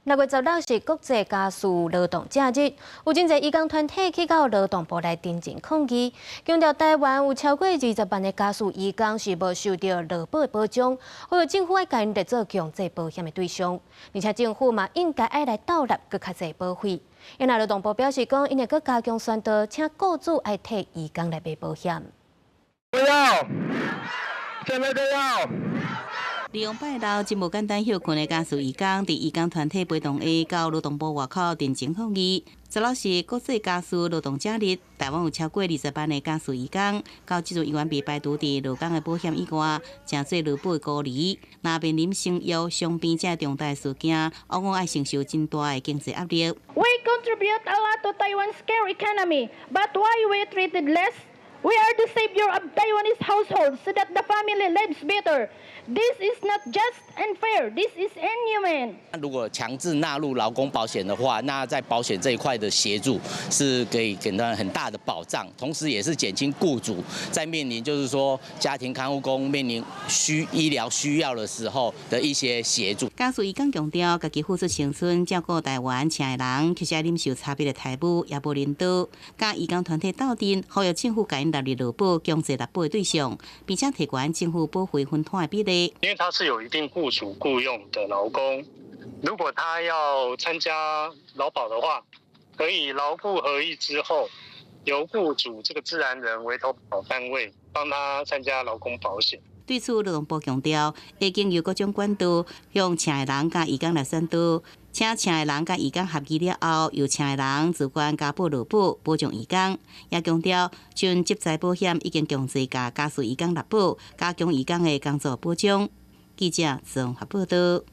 6月16是国际家事劳动假日，有真侪义工团体去到劳动部来陈情抗议，强调台湾有超过20万的家事义工是无受到劳保的保障，呼吁政府要甲因列做强制保险的对象，而且政府嘛应该爱来倒纳搁较侪保费。因劳动部表示讲，因会搁加强宣导，请雇主爱替义工来买保险。不要，现在就要。 利用拜六真无简单休困的家事义工，伫义工团体陪同下到劳动部外口陈情抗议。16是国际家事劳动假日，台湾有超过20万的家事义工，到即阵依然被排除伫劳工的保险以外，真做劳保的孤儿。若面临生育、伤病这重大事件，往往爱承受真大的经济压力。We contribute a lot to Taiwan's care economy, but why we treated less? We are the savior of Taiwanese households so that the family lives better. This is not just and fair. This is inhumane. 如果强制纳入劳工保险的话，那在保险这一块的协助是可以给他很大的保障，同时也是减轻雇主在面临就是说家庭看护工面临医疗需要的时候的一些协助。家事义工强调，家己付出青春照顾台湾请的人，确实爱忍受差别的态度，也无领导。甲义工团体斗阵，呼吁政府甲因纳入劳保强制纳保的对象，并且提悬政府保费分摊的比例。因为他是有一定雇主雇用的劳工，如果他要参加劳保的话，可以劳雇合意之后，由雇主这个自然人为投保单位帮他参加劳工保险。对此，劳动部强调，已经有各种管道向请的人甲义工来宣导，请请的人甲义工合议了后，由请的人自愿加保劳保，保障义工。也强调，像职灾保险已经强制甲家事义工纳保，加强义工的工作保障。记者综合报道。